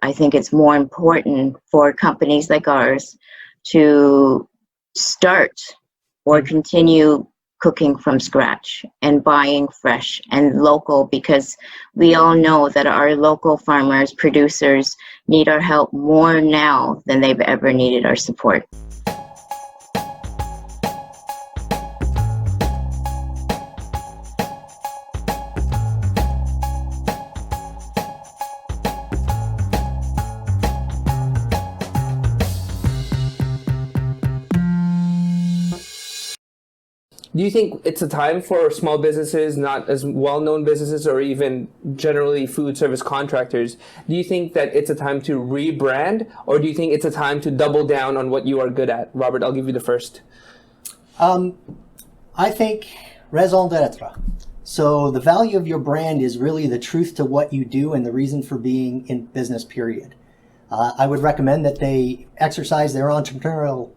I think it's more important for companies like ours to start or continue cooking from scratch and buying fresh and local, because we all know that our local farmers, producers need our help more now than they've ever needed our support. Do you think it's a time for small businesses, not as well-known businesses, or even generally food service contractors? Do you think that it's a time to rebrand, or do you think it's a time to double down on what you are good at? Robert, I'll give you the first. I think raison d'etre. So the value of your brand is really the truth to what you do and the reason for being in business, period. I would recommend that they exercise their entrepreneurial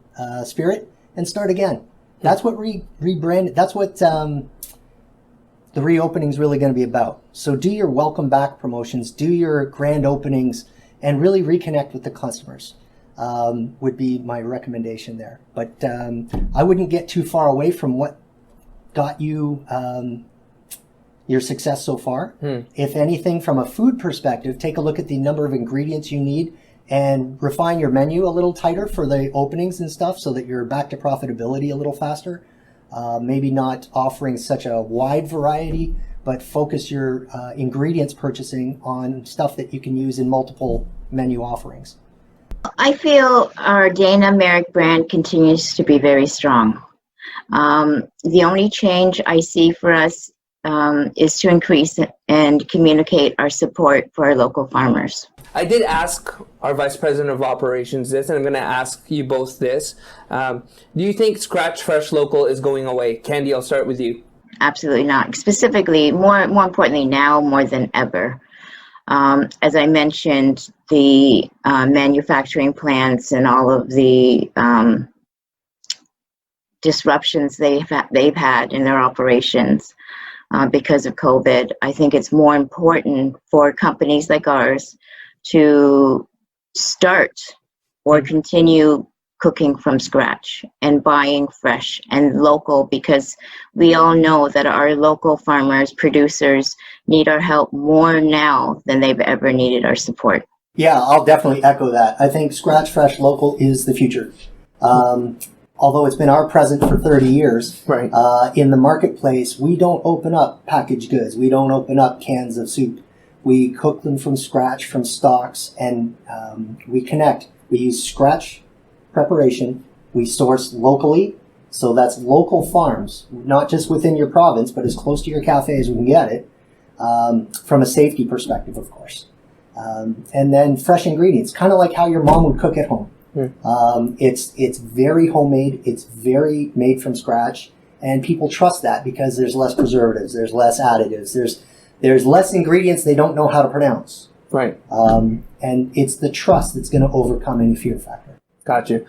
spirit and start again. That's what rebrand. That's what the reopening is really going to be about. So do your welcome back promotions, do your grand openings, and really reconnect with the customers. Would be my recommendation there. But I wouldn't get too far away from what got you your success so far. If anything, from a food perspective, take a look at the number of ingredients you need and refine your menu a little tighter for the openings and stuff so that you're back to profitability a little faster. Maybe not offering such a wide variety, but focus your ingredients purchasing on stuff that you can use in multiple menu offerings. I feel our Dana Merrick brand continues to be very strong. The only change I see for us is to increase and communicate our support for our local farmers. I did ask our Vice President of Operations this, and I'm going to ask you both this. Do you think Scratch Fresh Local is going away? Candy, I'll start with you. Absolutely not. Specifically, more importantly now more than ever. As I mentioned, the manufacturing plants and all of the disruptions they've had in their operations because of COVID, I think it's more important for companies like ours to start or continue cooking from scratch and buying fresh and local, because we all know that our local farmers, producers need our help more now than they've ever needed our support. Yeah, I'll definitely echo that. I think Scratch Fresh Local is the future. Although it's been our present for 30 years, Right. In the marketplace, we don't open up packaged goods. We don't open up cans of soup. We cook them from scratch, from stocks, and we connect. We use scratch preparation. We source locally, so that's local farms, not just within your province, but as close to your cafe as we can get it, from a safety perspective, of course. And then fresh ingredients, kind of like how your mom would cook at home. It's very homemade. It's very made from scratch, and people trust that because there's less preservatives, there's less additives, there's less ingredients they don't know how to pronounce. Right. And it's the trust that's going to overcome any fear factor. Got you.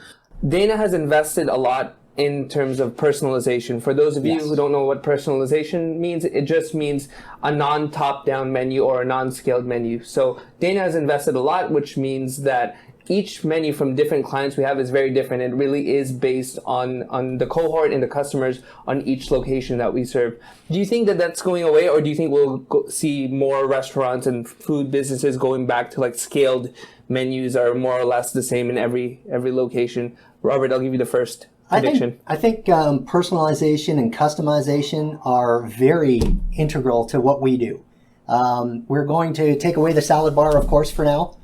Dana has invested a lot in terms of personalization. For those of you who don't know what personalization means, it just means a non-top-down menu or a non-scaled menu. So Dana has invested a lot, which means that each menu from different clients we have is very different. It really is based on the cohort and the customers on each location that we serve. Do you think that that's going away, or do you think we'll see more restaurants and food businesses going back to like scaled menus are more or less the same in every location? Robert, I'll give you the first prediction. I think personalization and customization are very integral to what we do. We're going to take away the salad bar, of course, for now,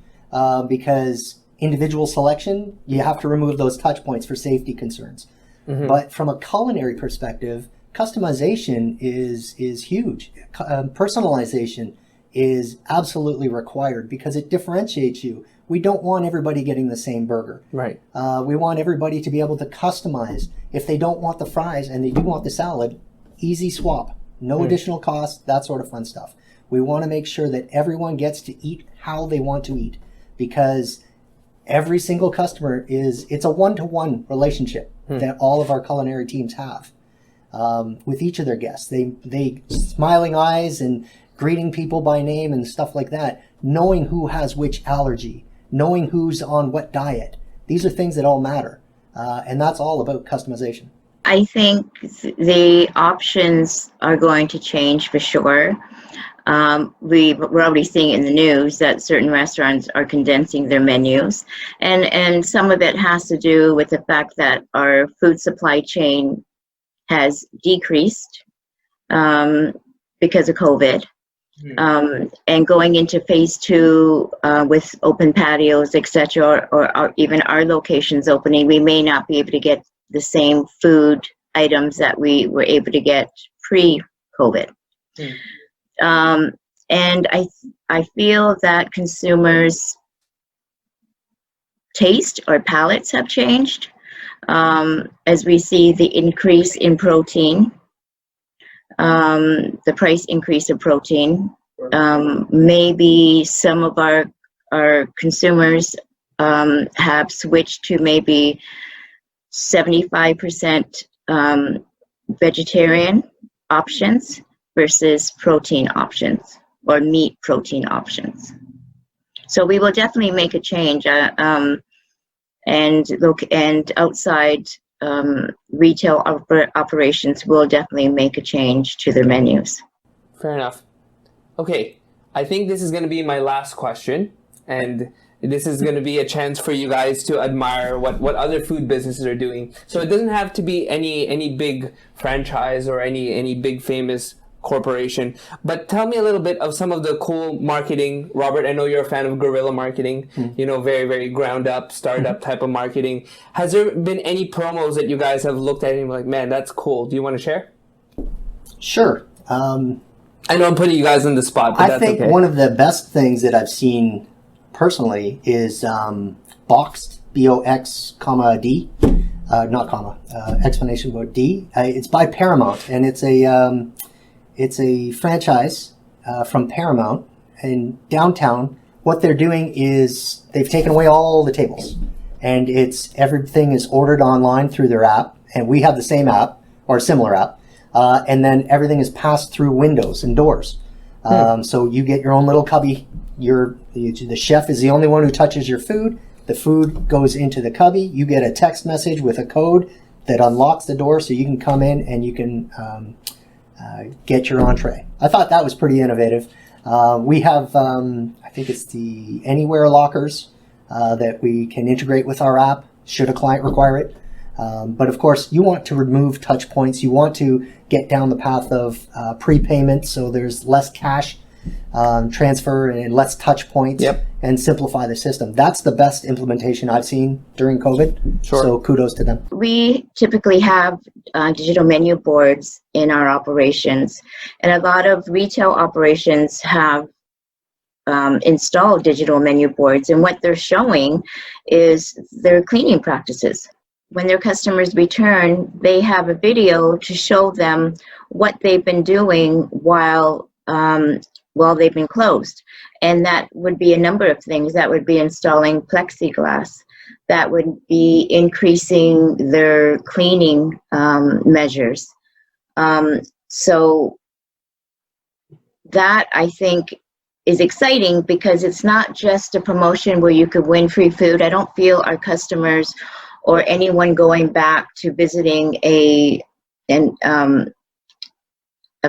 because individual selection, you have to remove those touch points for safety concerns. But from a culinary perspective, customization is huge. Personalization is absolutely required because it differentiates you. We don't want everybody getting the same burger. Right. We want everybody to be able to customize. If they don't want the fries and they do want the salad, easy swap. No additional cost, that sort of fun stuff. We want to make sure that everyone gets to eat how they want to eat, because every single customer it's a one-to-one relationship that all of our culinary teams have with each of their guests. They smiling eyes and greeting people by name and stuff like that knowing who has which allergy, knowing who's on what diet. These are things that all matter. And that's all about customization. I think the options are going to change for sure. We're already seeing in the news that certain restaurants are condensing their menus, and some of it has to do with the fact that our food supply chain has decreased because of COVID. And going into phase 2 with open patios, etc., or even our locations opening, we may not be able to get the same food items that we were able to get pre-COVID. And I feel that consumers' taste or palates have changed as we see the increase in protein. The price increase of protein. Maybe some of our consumers have switched to maybe 75% vegetarian options versus protein options or meat protein options. So we will definitely make a change. And outside retail operations will definitely make a change to their menus. Fair enough. Okay, I think this is going to be my last question, and this is going to be a chance for you guys to admire what other food businesses are doing. So it doesn't have to be any big franchise or any big famous corporation, but tell me a little bit of some of the cool marketing. Robert, I know you're a fan of guerrilla marketing, very, very ground up, startup type of marketing. Has there been any promos that you guys have looked at and you're like, man, that's cool? Do you want to share? Sure. I know I'm putting you guys on the spot, but I think one of the best things that I've seen personally is Boxed, B-O-X, comma, D, not comma, explanation about D. It's by Paramount, and it's a franchise from Paramount in downtown. What they're doing is they've taken away all the tables, and everything is ordered online through their app, and we have the same app or a similar app, and then everything is passed through windows and doors. So you get your own little cubby. The chef is the only one who touches your food. The food goes into the cubby. You get a text message with a code that unlocks the door, so you can come in and you can get your entree. I thought that was pretty innovative. We have, I think it's the Anywhere lockers that we can integrate with our app, should a client require it. But of course, you want to remove touch points. You want to get down the path of prepayment, so there's less cash transfer and less touch points, and simplify the system. That's the best implementation I've seen during COVID. Sure. So kudos to them. We typically have digital menu boards in our operations, and a lot of retail operations have installed digital menu boards, and what they're showing is their cleaning practices. When their customers return, they have a video to show them what they've been doing while they've been closed. And that would be a number of things. That would be installing plexiglass. That would be increasing their cleaning measures. So that, I think, is exciting because it's not just a promotion where you could win free food. I don't feel our customers or anyone going back to visiting a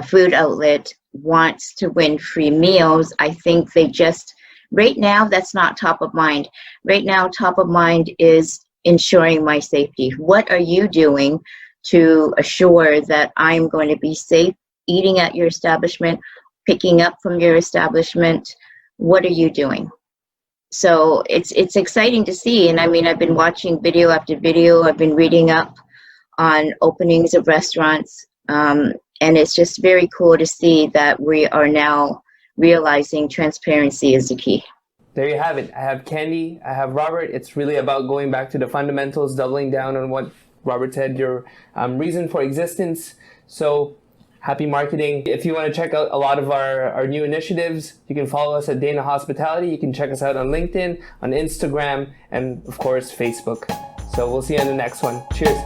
food outlet wants to win free meals. I think they just, right now, that's not top of mind. Right now, top of mind is ensuring my safety. What are you doing to assure that I'm going to be safe eating at your establishment, picking up from your establishment? What are you doing? So it's exciting to see. And I mean, I've been watching video after video. I've been reading up on openings of restaurants. And it's just very cool to see that we are now realizing transparency is the key. There you have it. I have Candy, I have Robert. It's really about going back to the fundamentals, doubling down on what Robert said, your reason for existence. So happy marketing. If you want to check out a lot of our new initiatives, you can follow us at Dana Hospitality. You can check us out on LinkedIn, on Instagram, and of course, Facebook. So we'll see you on the next one. Cheers.